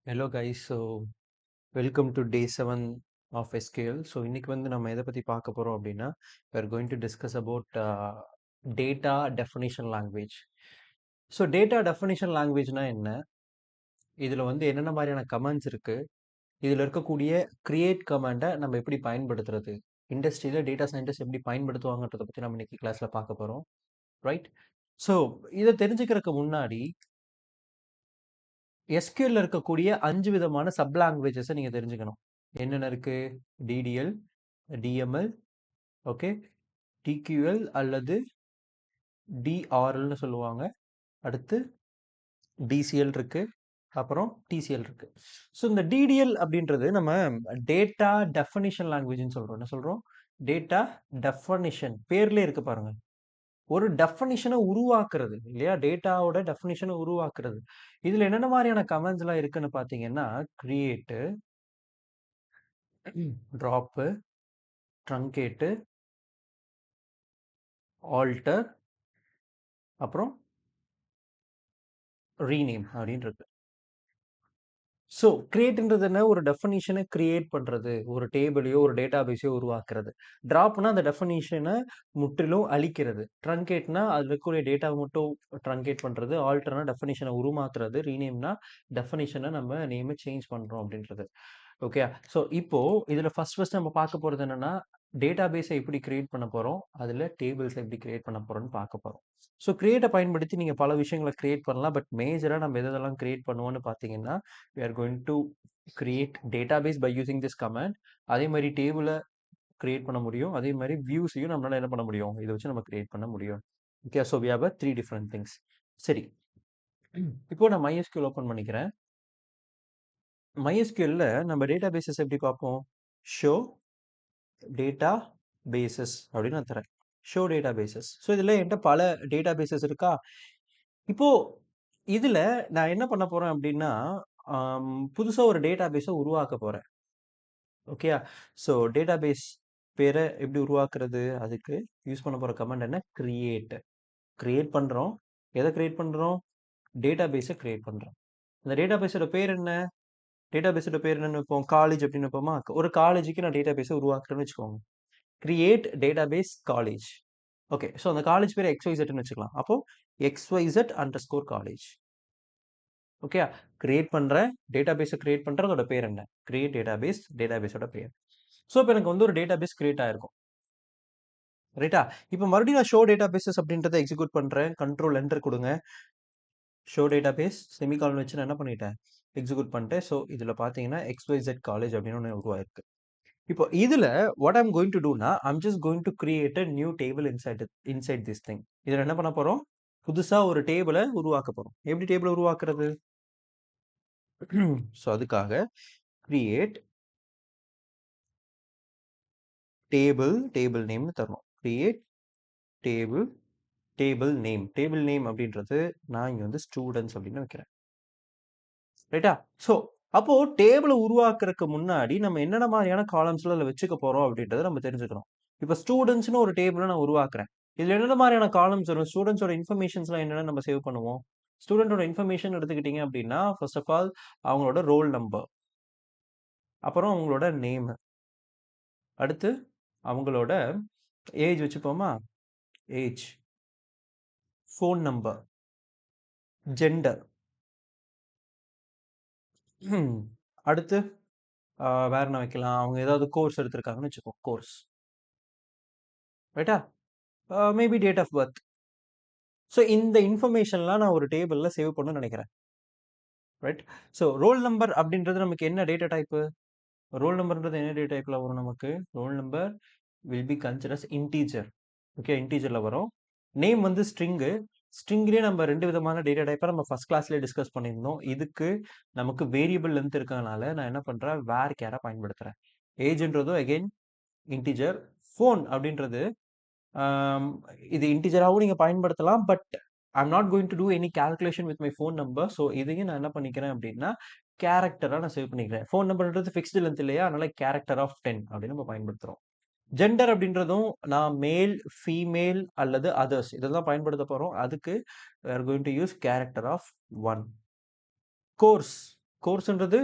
Hello guys. Welcome to day 7 of SQL. இன்னைக்கு வந்து நம்ம எதை பற்றி பார்க்க போகிறோம் அப்படின்னா, we are going to discuss about data definition language. Data definition லாங்குவேஜ்னா என்ன, இதில் வந்து என்னென்ன மாதிரியான கமெண்ட்ஸ் இருக்குது, இதில் இருக்கக்கூடிய கிரியேட் கமாண்டை நம்ம எப்படி பயன்படுத்துறது, இண்டஸ்ட்ரியில் டேட்டா சயின்டிஸ்ட் எப்படி பயன்படுத்துவாங்கன்றதை பற்றி நம்ம இன்னைக்கு கிளாஸில் பார்க்க போகிறோம். ரைட். ஸோ இதை தெரிஞ்சுக்கிறதுக்கு முன்னாடி SQL இருக்கக்கூடிய 5 விதமான சப் லாங்குவேஜஸை நீங்கள் தெரிஞ்சுக்கணும். என்னென்ன இருக்கு? DDL, DML, ஓகே, TQL அல்லது DRLன்னு சொல்லுவாங்க. அடுத்து DCL இருக்கு, அப்புறம் TCL இருக்கு. இந்த DDL அப்படின்றது நம்ம டேட்டா டெஃபனிஷன் லாங்குவேஜ்னு சொல்றோம். என்ன சொல்றோம்? Data definition. பேர்லயே இருக்கு பாருங்க. ஒரு டெஃபனிஷனை உருவாக்குறது இல்லையா? டேட்டாவோட டெஃபனிஷனை உருவாக்குறது. இதுல என்னென்ன மாதிரியான கமெண்ட்ஸ் எல்லாம் இருக்குன்னு பாத்தீங்கன்னா, கிரியேட், ட்ராப்பு, ட்ரங்கேட்டு, ஆல்டர், அப்புறம் ரீநேம் அப்படின்னு இருக்கு. கிரியேட்ன்றது என்ன? ஒரு டெஃபனிஷனை கிரியேட் பண்றது, ஒரு டேபிளையோ ஒரு டேட்டா பேஸையோ உருவாக்குறது. ட்ராப்னா அந்த டெஃபனிஷனை முற்றிலும் அழிக்கிறது. ட்ரங்கேட்னா அதுல இருக்கக்கூடிய டேட்டாவை மட்டும் ட்ரங்கேட் பண்றது. ஆல்டர்னா டெஃபனிஷனை உருமாத்துறது. ரீநேம்னா டெஃபனிஷனை நம்ம நேமை சேஞ்ச் பண்றோம் அப்படின்றது. ஓகே. இப்போ இதுல ஃபர்ஸ்ட் நம்ம பார்க்க போறது என்னன்னா, டேட்டா பேஸை எப்படி கிரியேட் பண்ண போறோம், அதுல டேபிள்ஸ் எப்படி கிரியேட் பண்ண போறோம்னு பார்க்க போறோம். கிரியேட்டை பயன்படுத்தி நீங்க பல விஷயங்களை கிரியேட் பண்ணலாம். பட் மேஜரா நம்ம எதெல்லாம் கிரியேட் பண்ணுவோம்னு பார்த்தீங்கன்னா, we are going to create database by using this command. அதே மாதிரி டேபிளை கிரியேட் பண்ண முடியும். அதே மாதிரி வியூஸையும் நம்மளால என்ன பண்ண முடியும், இதை வச்சு நம்ம கிரியேட் பண்ண முடியும். Okay. we have a 3 different things. சரி, இப்போ நான் MySQL ஓபன் பண்ணிக்கிறேன். MySQLல நம்ம டேட்டா பேசஸ் எப்படி பார்ப்போம்? ஷோ டேட்டா பேசஸ் அப்படின்னு நான் தரேன். Show databases. இதுல என்கிட்ட பல டேட்டா பேசஸ் இருக்கா? இப்போ இதுல நான் என்ன பண்ண போறேன் அப்படின்னா, புதுசா ஒரு டேட்டா பேஸை உருவாக்க போறேன். ஓகே. டேட்டா பேஸ் பேரை எப்படி உருவாக்குறது? அதுக்கு யூஸ் பண்ண போற கமாண்ட் என்ன? கிரியேட். கிரியேட் பண்றோம். எதை கிரியேட் பண்றோம்? டேட்டா பேஸை கிரியேட் பண்றோம். இந்த டேட்டா பேஸோட பேர் என்ன? டேட்டா பேஸோட பேர் என்னன்னு வைப்போம்? காலேஜ் அப்படின்னு வைப்போமா? ஒரு காலேஜுக்கு நான் டேட்டா பேஸை உருவாக்குறேன்னு வச்சுக்கோங்க. Create database college. ஓகே. அந்த காலேஜ் பேர் XYZன்னு வச்சுக்கலாம். அப்போ XYZ_ காலேஜ். ஓகே. கிரியேட் பண்றேன், டேட்டாபேஸை கிரியேட் பண்றேன். அதோட பேர் என்ன? கிரியேட் டேட்டாபேஸ், டேட்டாபேஸோட பேர். இப்போ எனக்கு வந்து ஒரு டேட்டாபேஸ் கிரியேட் ஆயிருக்கும். ரைட்டா? இப்போ மறுபடியும் நான் ஷோ டேட்டாபேசஸ் அப்படின்றத எக்ஸிக்யூட் பண்றேன். கண்ட்ரோல் என்டர் கொடுங்க. ஷோ டேட்டாபேஸ் செமிகாலன் வச்சு நான் என்ன பண்ணிட்டேன்? எக்ஸிக்யூட் பண்ணிட்டேன். இதுல பாத்தீங்கன்னா XYZ காலேஜ் அப்படின்னு ஒன்று உருவாயிருக்கு. இப்போ இதுல what I'm going to do னா, I'm just going to create a new table inside this thing. இதுல என்ன பண்ண போறோம்? புதுசா ஒரு டேபிளை உருவாக்க போறோம். எப்படி டேபிள் உருவாக்குறது? அதுக்காக create table நேம்னு தரணும். create table name அப்படின்றது நான் இங்க வந்து ஸ்டூடெண்ட்ஸ் அப்படின்னு வைக்கிறேன். ரைட்டா? அப்போ டேபிளை உருவாக்குறதுக்கு முன்னாடி நம்ம என்னென்ன மாதிரியான காலம்ஸ்ல அதில் வச்சுக்க போறோம் அப்படின்றத நம்ம தெரிஞ்சுக்கணும். இப்போ ஸ்டூடெண்ட்ஸ்னு ஒரு டேபிளை நான் உருவாக்குறேன். இதுல என்னென்ன மாதிரியான காலம்ஸ் வரும்? ஸ்டூடெண்ட்ஸோட இன்ஃபர்மேஷன்ஸ்லாம் என்னென்ன நம்ம சேவ் பண்ணுவோம்? ஸ்டூடெண்டோட இன்ஃபர்மேஷன் எடுத்துக்கிட்டீங்க அப்படின்னா, ஃபர்ஸ்ட் ஆஃப் ஆல் அவங்களோட ரோல் நம்பர், அப்புறம் அவங்களோட நேம், அடுத்து அவங்களோட ஏஜ் வச்சுப்போமா? ஏஜ், ஃபோன் நம்பர், ஜெண்டர், அடுத்து வேற என்ன வைக்கலாம்? அவங்க ஏதாவது கோர்ஸ் எடுத்திருக்காங்கன்னு வச்சுக்கோ, கோர்ஸ். ரைட்டா? Maybe date of birth. இந்த இன்ஃபர்மேஷன்லாம் நான் ஒரு டேபிள்ல சேவ் பண்ணணும்னு நினைக்கிறேன். ரைட்? ரோல் நம்பர் அப்படின்றது நமக்கு என்ன டேட்டா டைப்பு? ரோல் நம்பர்ன்றது என்ன டேட்டா டைப்ல வரும் நமக்கு? Roll number will be consider as integer. Okay, இன்டீஜர்ல வரும். நேம் வந்து ஸ்ட்ரிங்கு. ஸ்ட்ரிங்லேயே நம்ம 2 விதமான டேட்டா டைப்பை நம்ம ஃபர்ஸ்ட் கிளாஸ்லேயே டிஸ்கஸ் பண்ணியிருந்தோம். இதுக்கு நமக்கு வேரியபிள் லென்த் இருக்கறனால நான் என்ன பண்றேன்? வேர் கேரை பயன்படுத்துறேன். ஏஜ்ன்றதும் அகைன் இன்டீஜர். ஃபோன் அப்படின்றது இது இன்டிஜராகவும் நீங்க பயன்படுத்தலாம். But I'm not going to do any calculation with my phone number. இதையும் நான் என்ன பண்ணிக்கிறேன் அப்படின்னா, கேரக்டரா நான் சேவ் பண்ணிக்கிறேன். ஃபோன் நம்பர்ன்றது ஃபிக்ஸ்டு லென்த் இல்லையா? அதனால கேரக்டர் ஆஃப் 10 அப்படின்னு நம்ம பயன்படுத்துறோம். ஜெண்டர் அப்படின்றதும் நான் மேல், ஃபீமேல் அல்லது அதர்ஸ் இதெல்லாம் பயன்படுத்த போறோம். அதுக்கு we are going to use character of 1. Course கோர்ஸ்ன்றது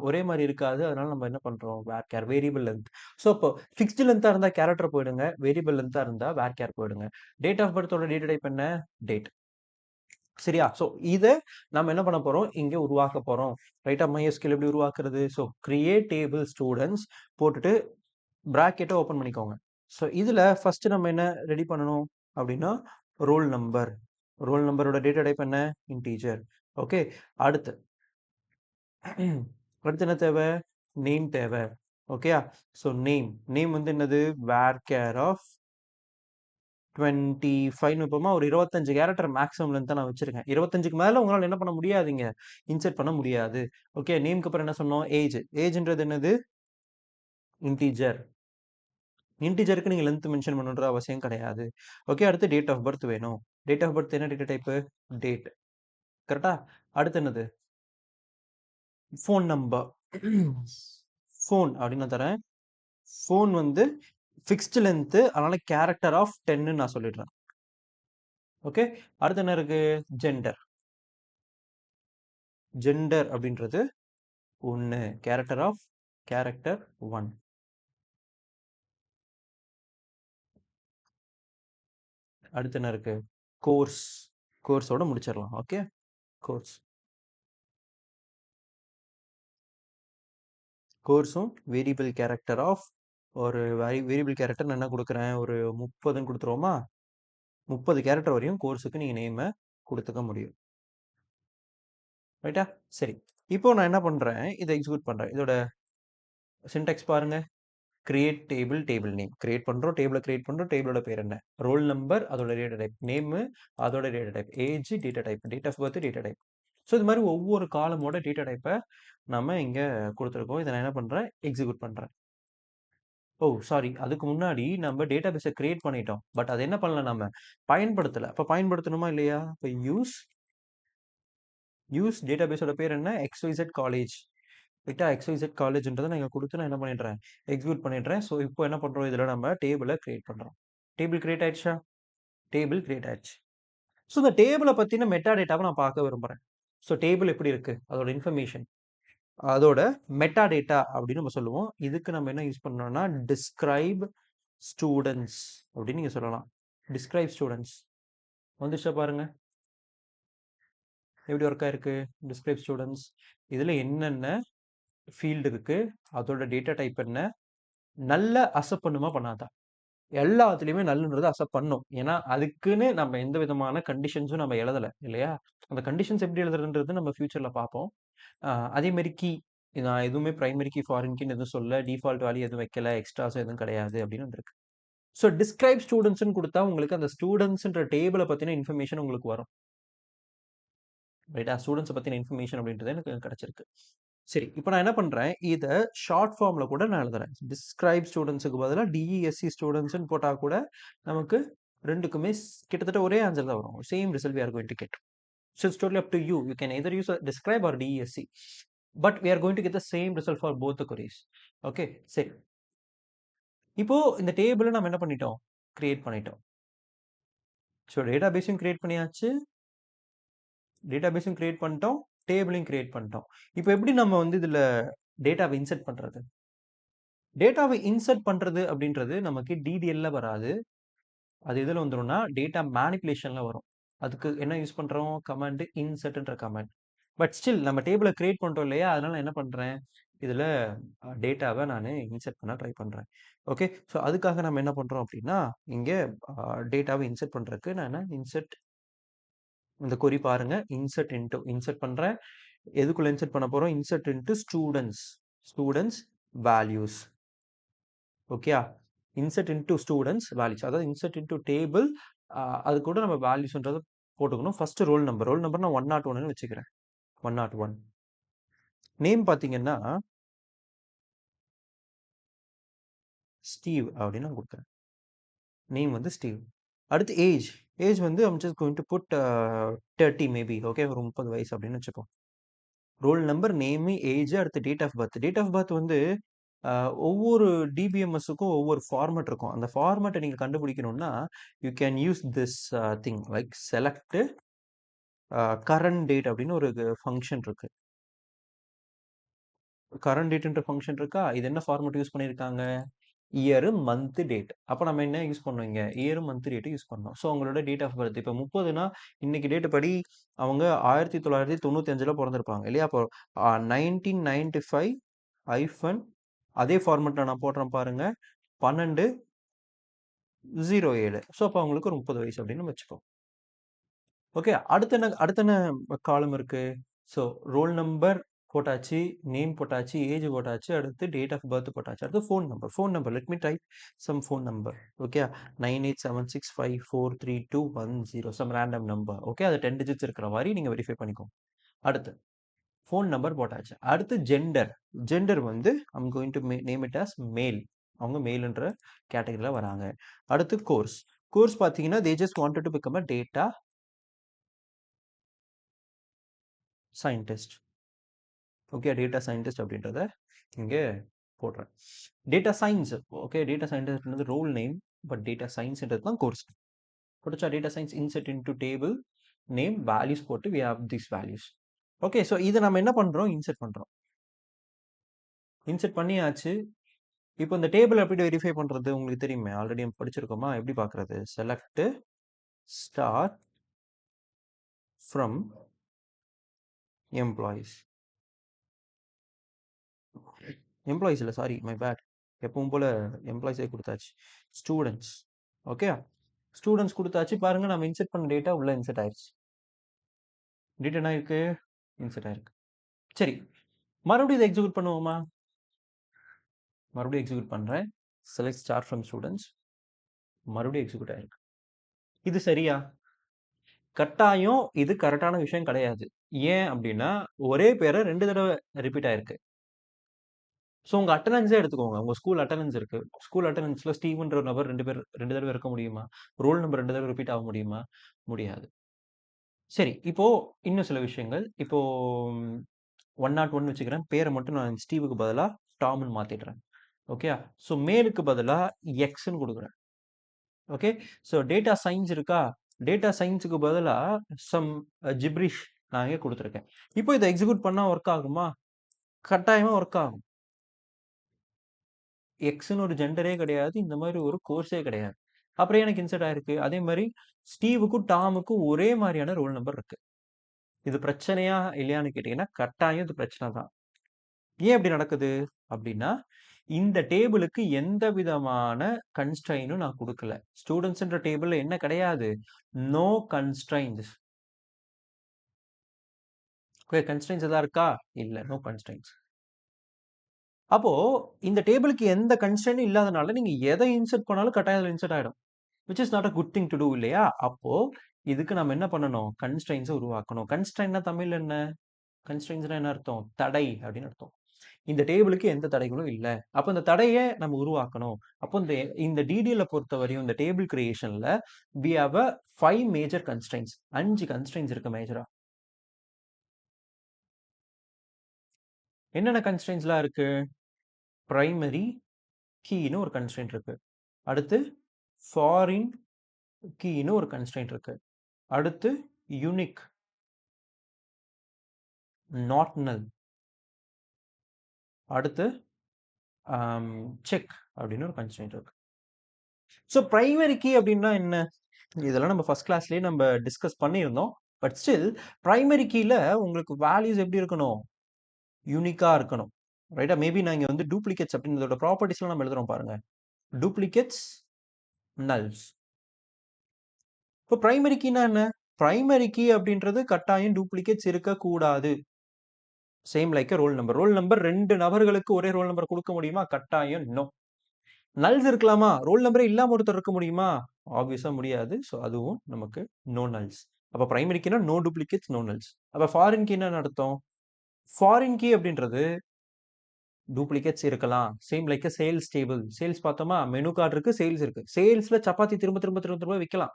ஒரே மாரி இருக்காது. அதனால நம்ம என்ன பண்றோம்? வேர் வேரியபிள் லென்த். ஸோ, அப்போ ஃபிக்ஸ்டு லென்த்தா இருந்தா கேரக்டர் போயிடுங்க. வேரியபிள் லென்த்தா இருந்தா வேர் போயிடுங்க. டேட் ஆஃப் பர்த்தோட டேட்டா டைப் என்ன? டேட். சரியா? ஸோ, இத நம்ம என்ன பண்ண போறோம்? இங்க உருவாக்க போறோம். ரைட்டா? MySQL எப்படி உருவாக்குறது? ஸோ, கிரியேட் டேபிள் ஸ்டூடண்ட்ஸ் போட்டுட்டு பிராக்கெட்ட ஓப்பன் பண்ணிக்கோங்க. ஸோ, இதுல ஃபர்ஸ்ட் நம்ம என்ன ரெடி பண்ணணும் அப்படின்னா, ரோல் நம்பர். ரோல் நம்பரோட டேட்டா டைப் என்ன? இன்டிஜர். ஓகே. அடுத்து அடுத்து என்ன தேவை? நேம் தேவை. ஓகேயா? ஸோ, நேம் வந்து என்னது? வேர் ஆஃப் 25 வைப்போமா? ஒரு 25 கேரக்டர் மேக்ஸிமம் லென்த்தா நான் வச்சிருக்கேன். 25க்கு மேல உங்களால என்ன பண்ண முடியாதுங்க. இன்சர்ட் பண்ண முடியாது. ஓகே. நேம்க்கு அப்புறம் என்ன சொன்னோம்? ஏஜ். ஏஜ்ன்றது என்னது? இன்டிஜர். இன்டிஜருக்கு நீங்க லென்த் மென்ஷன் பண்ணணுன்ற அவசியம் கிடையாது. ஓகே. அடுத்து டேட் ஆஃப் பர்த் வேணும். டேட் ஆஃப் பர்த் என்ன டேட்டா டைப்பு? டேட். கரெக்ட்டா? அடுத்து என்னது? Phone number. ஃபோன் அப்படின்னு நான் தரேன். ஃபோன் வந்து ஃபிக்ஸ்டு லென்த். அதனால கேரக்டர் ஆஃப் 10ன்னு நான் சொல்லிடுறேன். ஓகே. அடுத்து என்ன இருக்கு? ஜெண்டர். ஜெண்டர் அப்படின்றது 1. கேரக்டர் 1. அடுத்து என்ன இருக்கு? கோர்ஸ். கோர்ஸோட முடிச்சிடலாம். ஓகே. கோர்ஸ். கோர்ஸும் வேரியபிள் கேரக்டர் ஆஃப் ஒரு வேரியபிள் கேரக்டர் நான் என்ன கொடுக்குறேன்? ஒரு 30ன்னு கொடுத்துருவோமா? 30 கேரக்டர் வரையும் கோர்ஸுக்கு நீங்க நேம கொடுத்துக்க முடியும். ரைட்டா? சரி. இப்போ நான் என்ன பண்றேன்? இதை எக்ஸிக்யூட் பண்றேன். இதோட சின்டாக்ஸ் பாருங்க. Create table, table name. Create பண்றோம், டேபிள கிரியேட் பண்றோம். டேபிளோட பேர் என்ன? ரோல் நம்பர், அதோட டேட்டா டைப். நேம், அதோட data type. Age, data type. Date of birth, data type. So இது மாதிரி ஒவ்வொரு காலமோட டேட்டா டைப்பை நம்ம இங்க கொடுத்துருக்கோம். இதை நான் என்ன பண்றேன்? எக்ஸிக்யூட் பண்றேன். ஓ! சாரி. அதுக்கு முன்னாடி நம்ம டேட்டாபேஸ கிரியேட் பண்ணிட்டோம். பட் அது என்ன பண்ணல நம்ம? பயன்படுத்தல. அப்ப பயன்படுத்தணுமா இல்லையா? இப்ப யூஸ் டேட்டாபேஸோட பேர் என்ன? XYZ college. ரைட்டா? XYZ காலேஜ்ன்றத நான் இங்க குடுத்து நான் என்ன பண்ணிடுறேன்? எக்ஸிக்யூட் பண்ணிடுறேன். ஸோ இப்போ என்ன பண்றோம்? இதுல நம்ம டேபிள கிரியேட் பண்றோம். டேபிள் கிரியேட் ஆயிடுச்சா? டேபிள் கிரியேட் ஆயிடுச்சு. ஸோ இந்த டேபிள பத்தின மெட்டா டேட்டாவ நான் பார்க்க விரும்புறேன். ஸோ டேபிள் எப்படி இருக்கு? அதோட இன்ஃபர்மேஷன். அதோட மெட்டா டேட்டா அப்படின்னு நம்ம சொல்லுவோம். இதுக்கு நம்ம என்ன யூஸ் பண்ணோம்னா, டிஸ்கிரைப் ஸ்டூடண்ட்ஸ் அப்படின்னு நீங்க சொல்லலாம். டிஸ்கிரைப் ஸ்டூடண்ட்ஸ் வந்துருச்சா பாருங்க. எப்படி ஒர்க் ஆயிருக்கு? Describe students. இதுல என்னென்ன ஃபீல்டு இருக்கு? அதோட டேட்டா டைப் என்ன? நல்ல அக்செப்ட் பண்ணுமா பண்ணாதா? எல்லாத்துலயுமே நல்லுன்றத அக்செப்ட் பண்ணும். ஏன்னா, அதுக்குன்னு நம்ம எந்த விதமான கண்டிஷன்ஸும் நம்ம எழுதல இல்லையா? அந்த கண்டிஷன்ஸ் எப்படி எழுதுறதுன்றது நம்ம ஃபியூச்சர்ல பார்ப்போம். அ அதே மாரி நான் எதுவுமே பிரைமரி கீ, ஃபாரின் கீன்னு எதுவும் சொல்லல. டிஃபால்ட் வேல்யூ எதுவும் வைக்கல. எக்ஸ்ட்ராஸ் எதுவும் கிடையாது அப்படின்னு வந்திருக்கு. ஸோ டிஸ்கிரைப் ஸ்டூடண்ட்ஸ்ன்னு குடுத்தா உங்களுக்கு அந்த ஸ்டூடண்ட்ஸ்ன்ற டேபிள பத்தின இன்ஃபர்மேஷன் உங்களுக்கு வரும். ரைட்டா? ஸ்டூடண்ட்ஸ பத்தின இன்ஃபர்மேஷன் அப்படின்றது எனக்கு கிடைச்சிருக்கு. சரி. இப்ப நான் என்ன பண்றேன்? இத ஷார்ட் ஃபார்ம்ல கூட நான் எழுதுறேன். டிஸ்கிரைப் ஸ்டூடண்ட்ஸ்க்கு பதிலா டிஇஎஸ்சி ஸ்டூடண்ட்ஸ்ன்னு போட்டா கூட நமக்கு 2க்குமே கிட்டத்தட்ட ஒரே ஆன்சர் தான் வரும். Same result we are going to get. So it's totally up to you. You can either use a describe or DESC. But we are going to get the same result for both the queries. Okay. சரி. இப்போ இந்த டேபிள நம்ம என்ன பண்ணிட்டோம்? Create பண்ணிட்டோம். So டேட்டாபேஸையும் create பண்ணியாச்சு. டேட்டாபேஸும் create பண்ணிட்டோம். டேபிளையும் create பண்ணிட்டோம். இப்போ எப்படி நம்ம வந்து இதுல டேட்டாவ இன்சர்ட் பண்றது? டேட்டாவ இன்சர்ட் பண்றது அப்படின்றது நமக்கு DDLல வராது. அது எதுல வந்துரும்னா, டேட்டா மேனிபுலேஷன்ல வரும். அதுக்கு என்ன யூஸ் பண்றோம்? கமாண்ட் இன்சர்ட்ன்ற கமாண்ட். பட் ஸ்டில் நம்ம டேபிள கிரியேட் பண்ணிட்டோம் இல்லையா? அதனால நான் என்ன பண்றேன்? இதுல டேட்டாவ நானு இன்சர்ட் பண்ண ட்ரை பண்றேன். ஓகே. ஸோ அதுக்காக நம்ம என்ன பண்றோம் அப்படின்னா, இங்க டேட்டாவ இன்சர்ட் பண்றதுக்கு நானு இந்த கொரி பாருங்க. இன்சர்ட் பண்றேன். எதுக்குள்ள இன்சர்ட் பண்ண போறோம்? Insert into students values. ஓகேயா? Insert into students values. அதாவது இன்சர்ட் இன்டு டேபிள். அது கூட நம்ம வேல்யூஸ்ன்றத போட்டுக்கணும். First roll number. Roll number நான் 101ன்னு வச்சுக்கிறேன். 101. நேம் பார்த்தீங்கன்னா, ஸ்டீவ் அப்படின்னு நான் குடுக்குறேன். நேம் வந்து ஸ்டீவ். அடுத்து ஏஜ். ஏஜ் வந்து I'm just going to put 30 maybe. Okay. ஒரு 30 வயசு அப்படின்னு வச்சுப்போம். ரோல் நம்பர், நேமு, ஏஜ், அடுத்து date of birth. Date of birth வந்து ஒவ்வொரு டிபிஎம்எஸ்ஸுக்கும் ஒவ்வொரு ஃபார்மேட் இருக்கும். அந்த ஃபார்மேட்ட நீங்க கண்டுபிடிக்கணும்னா, you can use this thing like select current date அப்படின்னு ஒரு ஃபங்ஷன் இருக்கு. கரண்ட் டேட்ன்ற ஃபங்க்ஷன் இருக்கா? இது என்ன ஃபார்மேட் யூஸ் பண்ணியிருக்காங்க? Year, month, date. அப்ப நம்ம என்ன யூஸ் பண்ணோம் இங்க? இயரும், மந்த், டேட்டும் யூஸ் பண்ணோம். ஸோ அவங்களோட டேட் ஆஃப் பர்த் இப்ப 30னா இன்னைக்கு டேட் படி அவங்க 1995ல பொறந்திருப்பாங்க இல்லையா? அப்போ 1995 ஹைஃபன் அதே ஃபார்மேட்ல நான் போடுறேன் பாருங்க. 12/07. ஸோ அப்ப அவங்களுக்கு ஒரு 30 வயசு அப்படின்னு வச்சுப்போம். ஓகே. அடுத்து என்ன காலம் இருக்கு? ஸோ ரோல் நம்பர் போட்டாச்சு, நேம் போட்டாச்சு, ஏஜ் போட்டாச்சு, அடுத்து டேட் ஆஃப் பர்த் போட்டாச்சு. அடுத்து phone number. Phone number let me type some phone number. Okay. 9876543210 some random number. Okay. அது 10 டிஜிட்ஸ் இருக்கிற மாரி நீங்க வெரிஃபை பண்ணிக்கோங்க. அடுத்து ஃபோன் நம்பர் போட்டாச்சு. அடுத்து ஜெண்டர். ஜெண்டர் வந்து I'm going to name it as male. அவங்க மேல்ன்ற கேட்டகரியில வராங்க. அடுத்து கோர்ஸ். கோர்ஸ் பார்த்தீங்கன்னா they just wanted to become a data scientist. Okay. Data scientist அப்படின்றத இங்கே போடுறேன். Data science. ஓகே. டேட்டா சயின்டிஸ்ட்ன்றது ரோல் நேம். பட் டேட்டா சயின்ஸ்ன்றது தான் கோர்ஸ். போட்டுச்சா? Data science insert into table name values போட்டு we have this values. Okay. So இதை நம்ம என்ன பண்றோம்? இன்செர்ட் பண்றோம். இன்செர்ட் பண்ணியாச்சு. இப்போ இந்த டேபிள் எப்படி வெரிஃபை பண்றது? உங்களுக்கு தெரியுமே, ஆல்ரெடி படிச்சிருக்கோமா? எப்படி பார்க்கறது? Select star from employees. Employees இல்லை, சாரி, மை பேட். எப்பவும் போல எம்ப்ளாயிஸே கொடுத்தாச்சு. ஸ்டூடெண்ட்ஸ். ஓகே. ஸ்டூடெண்ட்ஸ் கொடுத்தாச்சு. பாருங்க, நம்ம இன்செர்ட் பண்ண டேட்டா உள்ள இன்செர்ட் ஆயிடுச்சு. டேட்டா என்ன இருக்கு? இன்செர்ட் ஆயிருக்கு. சரி, மறுபடியும் இதை எக்ஸிக்யூட் பண்ணுவோமா? மறுபடியும் எக்ஸிக்யூட் பண்றேன். Select star from students. மறுபடியும் எக்ஸிக்யூட் ஆயிருக்கு. இது சரியா? கட்டாயம் இது கரெக்டான விஷயம் கிடையாது. ஏன் அப்படின்னா ஒரே பேரை 2 தடவை ரிப்பீட் ஆயிருக்கு. ஸோ உங்க அட்டெண்டன்ஸே எடுத்துக்கோங்க. உங்க ஸ்கூல் அட்டெண்டன்ஸ் இருக்கு. ஸ்கூல் அட்டெண்டன்ஸ்ல ஸ்டீவ்ன்ற ஒரு நபர் 2 தடவை இருக்க முடியுமா? ரோல் நம்பர் 2 தடவை ரிப்பீட் ஆக முடியுமா? முடியாது. சரி, இப்போ இன்னும் சில விஷயங்கள். இப்போ 101 வச்சுக்கிறேன். பேரை மட்டும் நான் ஸ்டீவுக்கு பதிலா டாம்னு மாத்திடுறேன். ஓகே. ஸோ மேலுக்கு பதிலா எக்ஸ்ன்னு கொடுக்குறேன். ஓகே. ஸோ டேட்டா சயின்ஸ் இருக்கா? டேட்டா சயின்ஸுக்கு பதிலா சம் ஜிப்ரிஷ் நான் இங்கே கொடுத்துருக்கேன். இப்போ இதை எக்ஸிக்யூட் பண்ணா ஒர்க் ஆகுமா? கட்டாயமா ஒர்க் ஆகும். எக்ஸ்ன்னு ஒரு ஜெண்டரே கிடையாது. இந்த மாதிரி ஒரு கோர்ஸே கிடையாது. அப்புறம் எனக்கு இன்செர்ட் ஆயிருக்கு. அதே மாதிரி ஸ்டீவுக்கும் டாமுக்கும் ஒரே மாதிரியான ரோல் நம்பர் இருக்கு. இது பிரச்சனையா இல்லையான்னு கேட்டீங்கன்னா கட்டாயம் இது பிரச்சனை தான். ஏன் இப்படி நடக்குது அப்படின்னா இந்த டேபிளுக்கு எந்த விதமான கன்ஸ்ட்ரைனும் நான் கொடுக்கல. ஸ்டூடெண்ட்ஸ்ன்ற டேபிள்ல என்ன கிடையாது? No constraints. கன்ஸ்ட்ரைன்ஸ் எதாவது இருக்கா? இல்ல, நோ கன்ஸ்ட்ரைன்ஸ். அப்போ இந்த டேபிளுக்கு எந்த கன்ஸ்ட்ரைனும் இல்லாதனால நீங்க எதை இன்செர்ட் பண்ணாலும் கட்டாயம் இன்செர்ட் ஆயிடும். Which is not a good thing to do இல்லையா? அப்போ இதுக்கு நம்ம என்ன பண்ணணும்? கன்ஸ்ட்ரைன்ஸை உருவாக்கணும். கன்ஸ்ட்ரைன்னா தமிழ் என்ன? கன்ஸ்ட்ரைன்ஸ்னா என்ன அர்த்தம்? தடை அப்படின்னு அர்த்தம். இந்த டேபிளுக்கு எந்த தடைகளும் இல்லை. அப்போ இந்த தடையை நம்ம உருவாக்கணும். அப்போ இந்த டிடிஎல்ல பொறுத்தவரையும் இந்த டேபிள் கிரியேஷன்ல we have a 5 major constraints. 5 constraints இருக்கு மேஜரா. என்னென்ன கன்ஸ்ட்ரைன்ஸ்லாம் இருக்கு? பிரைமரி கீன்னு ஒரு கன்ஸ்ட்ரைன்ட் இருக்கு. அடுத்து ஃபாரின் கீன்னு ஒரு கன்ஸ்ட்ரைன்ட் இருக்கு. அடுத்து யூனிக், நாட் நல். அடுத்து செக் அப்படின்னு ஒரு கன்ஸ்ட்ரைன்ட் இருக்கு. ஸோ பிரைமரி கீ அப்படின்னா என்ன? இதெல்லாம் நம்ம ஃபர்ஸ்ட் கிளாஸ்லயே நம்ம டிஸ்கஸ் பண்ணியிருந்தோம். பட் ஸ்டில் பிரைமரி கீல உங்களுக்கு வேல்யூஸ் எப்படி இருக்கணும்? யூனிக்கா இருக்கணும். ரைட்டா? மேபி நான் இங்க வந்து டூப்ளிகேட்ஸ் அப்படின்றதோட ப்ராப்பர்ட்டிஸ்லாம் நம்ம எழுதுறோம் பாருங்க. டூப்ளிகேட்ஸ், நல்ஸ். இப்போ பிரைமரி கீனா என்ன? பிரைமரி கீ அப்படின்றது கட்டாயம் டூப்ளிகேட்ஸ் இருக்கக்கூடாது. Same like role number. Roll number 2 நபர்களுக்கு ஒரே ரோல் நம்பர் கொடுக்க முடியுமா? கட்டாயம் நோ. நல்ஸ் இருக்கலாமா? ரோல் நம்பரே இல்லாம ஒருத்தர் இருக்க முடியுமா? ஆப்வியஸா முடியாது. ஸோ அதுவும் நமக்கு நோ நல்ஸ். அப்ப பிரைமரி கீனா நோ டூப்ளிகேட்ஸ், நோ நல்ஸ். அப்ப ஃபாரின் கீ என்ன அர்த்தம்? ஃபாரின் கீ அப்படின்றது டூப்ளிகேட்ஸ் இருக்கலாம். Same like sales table. Sales பார்த்தோமா? மெனு கார்டு இருக்கு, சேல்ஸ் இருக்கு. சேல்ஸ்ல சப்பாத்தி திரும்ப திரும்ப திரும்ப திரும்ப விற்கலாம்.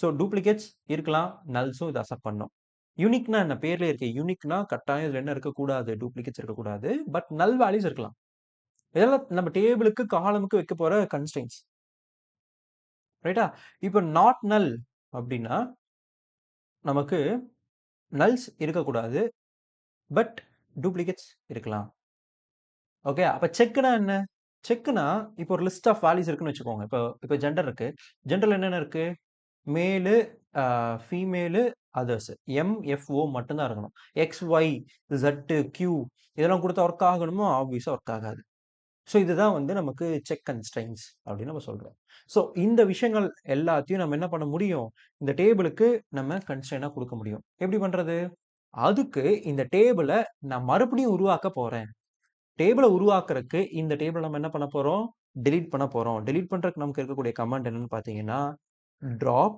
ஸோ டூப்ளிகேட்ஸ் இருக்கலாம். நல்ஸும் இதை அக்செப்ட் பண்ணோம். யூனிக்னா என்ன? பேர்ல இருக்கு. யூனிக்னா கட்டாயம் இதுல என்ன இருக்கக்கூடாது? டூப்ளிகேட்ஸ் இருக்கக்கூடாது. பட் நல் வேல்யூஸ் இருக்கலாம். இதெல்லாம் நம்ம டேபிளுக்கு காலமுக்கு வைக்க போற கன்ஸ்ட்ரெயின்ஸ். ரைட்டா? இப்போ நாட் நல் அப்படின்னா நமக்கு நல்ஸ் இருக்கக்கூடாது. பட் டூப்ளிகேட்ஸ் இருக்கலாம். ஓகே. அப்ப செக்னா என்ன? செக்னா இப்போ ஒரு லிஸ்ட் ஆஃப் வேல்யூஸ் இருக்குன்னு வச்சுக்கோங்க. இப்போ இப்போ ஜெண்டர் இருக்கு. ஜெண்டர்ல என்னென்ன இருக்கு? மேலு, ஃபீமேலு, அதர்ஸ். எம், எஃப், ஓ மட்டும் தான் இருக்கணும். எக்ஸ், ஒய், இசட், கியூ இதெல்லாம் குடுத்தா ஒர்க் ஆகணுமா? ஆப்வியஸா ஒர்க் ஆகாது. ஸோ இதுதான் வந்து நமக்கு செக் கன்ஸ்ட்ரெயின்ட்ஸ் அப்படின்னு நம்ம சொல்றோம். ஸோ இந்த விஷயங்கள் எல்லாத்தையும் நம்ம என்ன பண்ண முடியும்? இந்த டேபிளுக்கு நம்ம கன்ஸ்ட்ரெயினா குடுக்க முடியும். எப்படி பண்றது? அதுக்கு இந்த டேபிள நான் மறுபடியும் உருவாக்க போறேன். டேபிள உருவாக்குறக்கு இந்த டேபிள நம்ம என்ன பண்ண போறோம்? டெலீட் பண்ண போறோம். டெலீட் பண்றதுக்கு நமக்கு இருக்கக்கூடிய கமாண்ட் என்னன்னு பார்த்தீங்கன்னா, ட்ராப்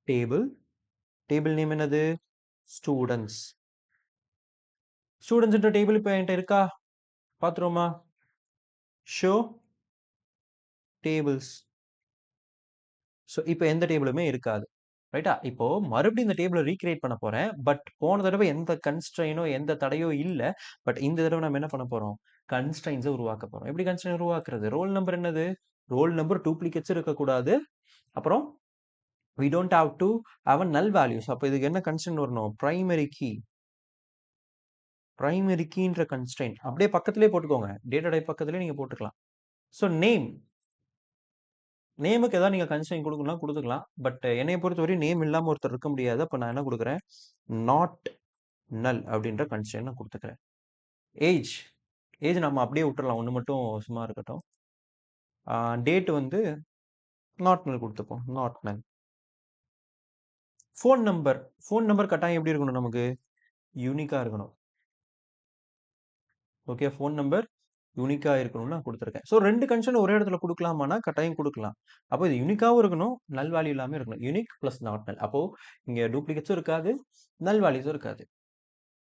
டேபிள். டேபிள் நேம் என்னது? ஸ்டூடண்ட்ஸ். ஸ்டூடண்ட்ஸ்ன்ற டேபிள் இப்ப என்ட்ட இருக்கா? பார்த்துருவோமா? Show tables. ஸோ இப்ப எந்த டேபிளுமே இருக்காது. ரைட்டா? இப்போ மறுபடியும் இந்த டேபிள ரீகிரியேட் பண்ண போறேன். பட் போன தடவ எந்த கன்ஸ்ட்ரெயினோ, எந்த தடையோ இல்ல. பட் இந்த தடவ நம்ம என்ன பண்ண போறோம்? கன்ஸ்ட்ரெயின்ஸ உருவாக்க போறோம். எப்படி கன்ஸ்ட்ரெயின் உருவாக்குறது? ரோல் நம்பர் என்னது? ரோல் நம்பர் டூப்ளிகேட்ஸ் இருக்கக்கூடாது. அப்புறம் we don't have to have a null values. அப்ப இதுக்கு என்ன கன்ஸ்ட்ரெயின் வரணும்? Primary key. பிரைமரி கீன்ற கன்ஸ்ட்ரெயின். அப்படியே பக்கத்திலேயே போட்டுக்கோங்க. டேட்டா டைப் பக்கத்திலேயே நீங்க போட்டுக்கலாம். So name. நேமுக்கு ஏதாவது நீங்க கன்ஸ்ட்ரெயின் குடுக்கணும்னா குடுத்துக்கலாம். பட் என்னைய பொறுத்தவரையும் நேம் இல்லாம ஒருத்தர் இருக்க முடியாது. அப்ப நான் என்ன குடுக்குறேன்? நாட் நல் அப்படின்ற கன்ஸ்ட்ரெயின் நான் குடுத்துக்கிறேன். ஏஜ். ஏஜ் நம்ம அப்படியே விட்டுறலாம். ஒண்ணு மட்டும் சும்மா இருக்கட்டும். டேட் வந்து நாட் நல் குடுத்துப்போம். Not null. Phone number. Phone number கட்டாயம் எப்படி இருக்கணும் நமக்கு? யூனிக்கா இருக்கணும். ஓகே. ஃபோன் நம்பர் யூனிக்கா இருக்கணும்னு நான் குடுத்துருக்கேன். ஸோ 2 கன்ஸ்ட்ரெயின் ஒரே இடத்துல குடுக்கலாமான்னா, கட்டாயம் குடுக்கலாம். அப்போ இது யூனிக்காவும் இருக்கணும், நல் வேல்யூ இல்லாம இருக்கணும். யூனிக் பிளஸ் நாட் நல். அப்போ இங்க டூப்ளிகேட்ஸும் இருக்காது, நல் வேல்யூஸும் இருக்காது.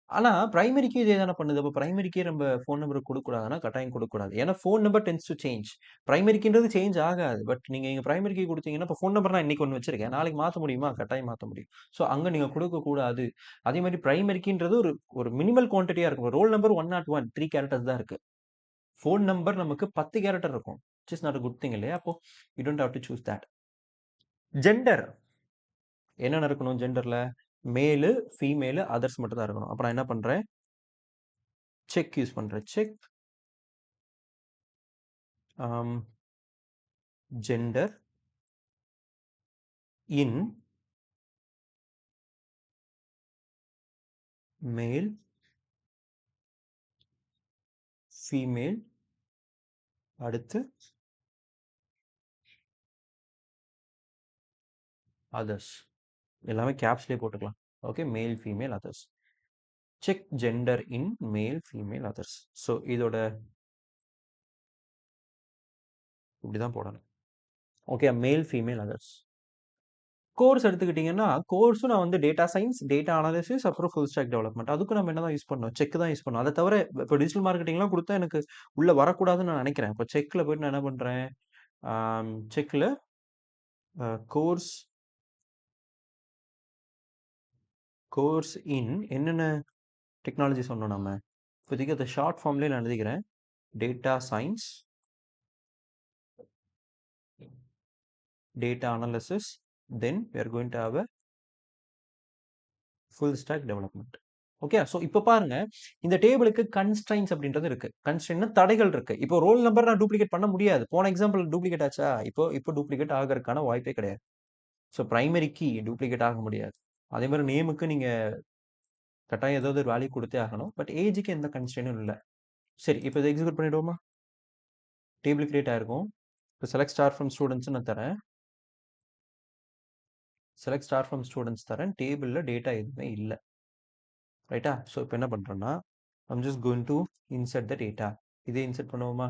ஆனா பிரைமரி கீ இதே தானே பண்ணுது. அப்ப பிரைமரி கீ நம்ம ஃபோன் நம்பருக்கு குடுக்கக்கூடாதுன்னா, கட்டாயம் குடுக்கக்கூடாது. ஏன்னா phone number tends to change. Primary கீன்றது சேஞ்ச் ஆகாது. பட் நீங்க இங்க பிரைமரி கீ குடுத்தீங்கன்னா, இப்ப ஃபோன் நம்பர் நான் இன்னைக்கு ஒண்ணு வச்சிருக்கேன். நாளைக்கு மாத்த முடியுமா? கட்டாயம் மாத்த முடியும். ஸோ அங்க நீங்க குடுக்கக்கூடாது. அதே மாரி பிரைமரி கீன்றது ஒரு ஒரு மினிமல் குவான்டிட்டியா இருக்கும். ரோல் நம்பர் 101 3 கேரக்டர்ஸ் தான் இருக்கு. ஃபோன் நம்பர் நமக்கு 10 கேரக்டர் இருக்கும். Which is not a good thing இல்லையா? அப்போ you don't have to choose that. Gender என்னென்ன இருக்கணும் ஜெண்டர்ல? மேலு, ஃபீமேலு, அதர்ஸ் மட்டும் தான் இருக்கணும். அப்ப நான் என்ன பண்றேன்? செக் யூஸ் பண்றேன். செக் ஜெண்டர் இன் மேல், ஃபீமேல் அடுத்து அதர்ஸ். எல்லாமே கேப்ஸ்லயே போட்டுக்கலாம். ஓகே. மேல், ஃபீமேல், அதர்ஸ். செக் ஜெண்டர் இன் மேல், ஃபீமேல், அதர்ஸ். ஸோ இதோட இப்படிதான் போடணும். ஓகே. மேல், ஃபீமேல், அதர்ஸ். கோர்ஸ் எடுத்துக்கிட்டீங்கன்னா, கோர்ஸும் நான் வந்து டேட்டா சயின்ஸ், டேட்டா அனாலிசிஸ் அப்புறம் ஃபுல் ஸ்டாக் டெவலப்மெண்ட். அதுக்கும் நம்ம என்ன தான் யூஸ் பண்ணணும்? செக் தான் யூஸ் பண்ணணும். அத தவிர இப்போ டிஜிட்டல் மார்க்கெட்டிங்லாம் குடுத்தா எனக்கு உள்ள வரக்கூடாதுன்னு நான் நெனைக்கிறேன். இப்போ செக்ல போயிட்டு நான் என்ன பண்றேன்? செக்ல கோர்ஸ் கோர்ஸ் இன் என்னென்ன டெக்னாலஜி சொன்னோம் நம்ம? இப்போதைக்கு அத ஷார்ட் ஃபார்ம்லயே நான் எழுதிக்கிறேன். Data science, data analysis, then we are going to have a full stock development. Okay. So இப்போ பாருங்க, இந்த டேபிளுக்கு கன்ஸ்ட்ரைன்ட்ஸ் அப்படின்றது இருக்கு. கன்ஸ்ட்ரைன்ட்னா தடைகள் இருக்கு. இப்போ ரோல் நம்பர் நான் டூப்ளிகேட் பண்ண முடியாது. போன எக்ஸாம்பிள் டூப்ளிகேட் ஆச்சா? இப்போ டூப்ளிகேட் ஆகறதுக்கான வாய்ப்பே கிடையாது. ஸோ பிரைமரி கீ டூப்ளிகேட் ஆக முடியாது. அதே மாரி நேமுக்கு நீங்க கட்டாயம் ஏதாவது ஒரு வேல்யூ குடுத்தே ஆகணும். பட் ஏஜ்க்கு எந்த கன்ஸ்ட்ரைன்ட்டும் இல்ல. சரி. இப்போ இத எக்ஸிக்யூட் பண்ணிடுவோமா? டேபிள் கிரியேட் ஆயிருக்கும். இப்போ செலக்ட் ஸ்டார் ஃப்ரம் ஸ்டூடண்ட்ஸ்ன்னு நான் தரேன். செலக்ட் ஸ்டார் ஃப்ரம் ஸ்டூடண்ட்ஸ் தரேன். டேபிள்ல டேட்டா எதுவுமே இல்ல. ரைட்டா? ஸோ இப்போ என்ன பண்றேன்னா, I'm just going to insert the data. இதே இன்சர்ட் பண்ணுவோமா?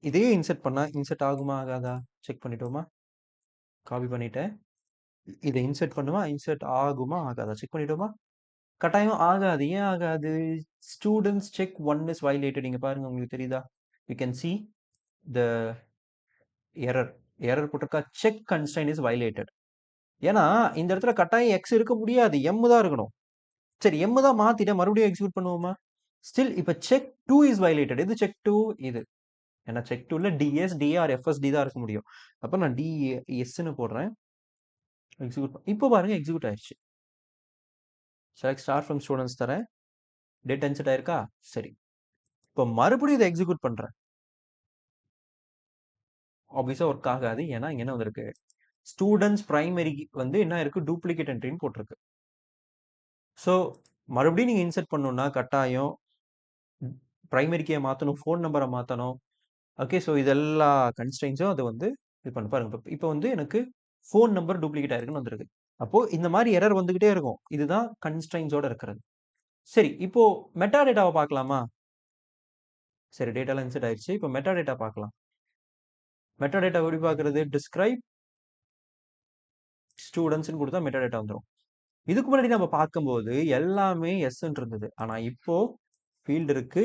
இதையே இன்சர்ட் பண்ணா இன்சர்ட் ஆகுமா? ஆகாதா? செக் பண்ணிட்டோமா? காப்பி பண்ணிட்டேன். இத இன்சர்ட் பண்ணுமா? இன்சர்ட் ஆகுமா? ஆகாதா? செக் பண்ணிட்டோமா? கட்டாயம் ஆகாது. ஏன் ஆகாது? Students check 1 is violated. இங்க பாருங்க உங்களுக்கு தெரியுதா? You can see the error. Error போட்டிருக்கா? Check constraint is violated. ஏன்னா இந்த இடத்துல கட்டாயம் எக்ஸ் இருக்க முடியாது. எம் தான் இருக்கணும். சரி எம் தான் மாத்திட்டேன். மறுபடியும் எக்ஸிக்யூட் பண்ணுவோமா? ஸ்டில் இப்ப செக் 2 இஸ் வயலேட்டட். எது செக் 2? இது. ஏன்னா செக் 2ல டிஎஸ், டிஆர், எஃப்எஸ்டி தான் இருக்க முடியும். அப்ப நான் டிஎஸ்ன்னு போடுறேன். எக்ஸிக்யூட் இப்போ பாருங்க எக்ஸிக்யூட் ஆயிருச்சு. செலக்ட் ஸ்டார் ஃப்ரம் ஸ்டூடண்ட்ஸ் தரேன். டேட்டா இன்சர்ட் ஆயிருக்கா? சரி. இப்போ மறுபடியும் இதை எக்ஸிக்யூட் பண்றேன். ஆப்வியஸா ஒர்க் ஆகாது. ஏன்னா இங்க என்ன வந்திருக்கு? ஸ்டூடண்ட்ஸ் பிரைமரி வந்து என்ன இருக்கு? டூப்ளிகேட் என்ட்ரின்னு போட்டிருக்கு. ஸோ மறுபடியும் நீங்க இன்சர்ட் பண்ணணும்னா கட்டாயம் பிரைமரி கீயை மாத்தணும், ஃபோன் நம்பரை மாத்தணும். ஓகே. ஸோ இது எல்லா கன்ஸ்ட்ரெயின்ஸும் அது வந்து இது பண்ண பாருங்க. இப்போ வந்து எனக்கு ஃபோன் நம்பர் டூப்ளிகேட் ஆயிருக்குன்னு வந்திருக்கு. அப்போ இந்த மாதிரி எரர் வந்துகிட்டே இருக்கும். இதுதான் கன்ஸ்ட்ரெயின்ஸோட இருக்கிறது. சரி. இப்போ மெட்டா டேட்டாவை பார்க்கலாமா? சரி, டேட்டாலாம் இன்சர்ட் ஆயிடுச்சு. இப்போ மெட்டா டேட்டா பார்க்கலாம். மெட்டா டேட்டா எப்படி பார்க்கறது? டிஸ்கிரைப் ஸ்டூடெண்ட்ஸ்னு கொடுத்தா மெட்டா டேட்டா வந்துரும். இதுக்கு முன்னாடி நம்ம பார்க்கும்போது எல்லாமே எஸ்ன்னு இருந்தது. ஆனா இப்போ ஃபீல்டு இருக்கு,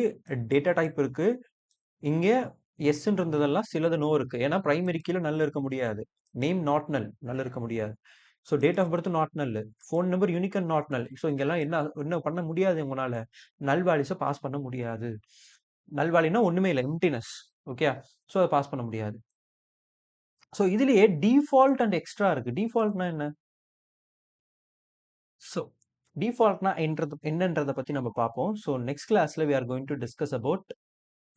டேட்டா டைப் இருக்கு. இங்க எஸ்ன்னு இருந்ததெல்லாம் சிலது நோ இருக்கு. ஏன்னா பிரைமரி கீல நல் இருக்க முடியாது. நேம் நாட் நல், நல் இருக்க முடியாது. So date of birth not null, phone number unique and not null. So இங்கெல்லாம் என்ன என்ன பண்ண முடியாது உங்களால? நல் வேல்யூஸை பாஸ் பண்ண முடியாது. நல் வேல்யூனா ஒண்ணுமே இல்லை, எம்டினஸ். ஓகே. ஸோ அதை பாஸ் பண்ண முடியாது. ஸோ இதுலயே டிஃபால்ட் அண்ட் எக்ஸ்ட்ரா இருக்கு. டிஃபால்ட்னா என்ன? ஸோ டிஃபால்ட்னா என்னன்றதை பத்தி நம்ம பார்ப்போம். ஸோ நெக்ஸ்ட் கிளாஸ்ல we are going to discuss about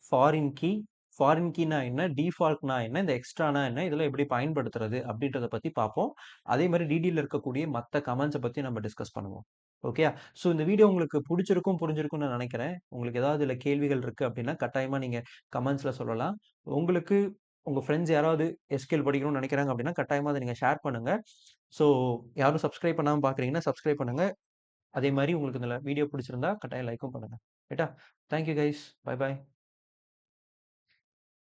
foreign key. Foreign கீனா என்ன? டிஃபால்ட்னா என்ன? இந்த எக்ஸ்ட்ரானா என்ன? இதெல்லாம் எப்படி பயன்படுத்துறது அப்படின்றத பத்தி பார்ப்போம். அதே மாதிரி டிடியில் இருக்கக்கூடிய மற்ற கமெண்ட்ஸை பத்தி நம்ம டிஸ்கஸ் பண்ணுவோம். ஓகே. ஸோ இந்த வீடியோ உங்களுக்கு பிடிச்சிருக்கும், புரிஞ்சிருக்கும்னு நான் நினைக்கிறேன். உங்களுக்கு ஏதாவது இதில் கேள்விகள் இருக்கு அப்படின்னா கட்டாயமா நீங்க கமெண்ட்ஸ்ல சொல்லலாம். உங்களுக்கு உங்க ஃப்ரெண்ட்ஸ் யாராவது எஸ்கியூஎல் படிக்கணும்னு நினைக்கிறாங்க அப்படின்னா கட்டாயமா அதை நீங்க ஷேர் பண்ணுங்க. ஸோ யாரும் சப்ஸ்கிரைப் பண்ணாம பார்க்குறீங்கன்னா சப்ஸ்கிரைப் பண்ணுங்க. அதே மாதிரி உங்களுக்கு இந்த வீடியோ பிடிச்சிருந்தா கட்டாயம் லைக்கும் பண்ணுங்க. ரைட்டா? Thank you guys. Bye bye.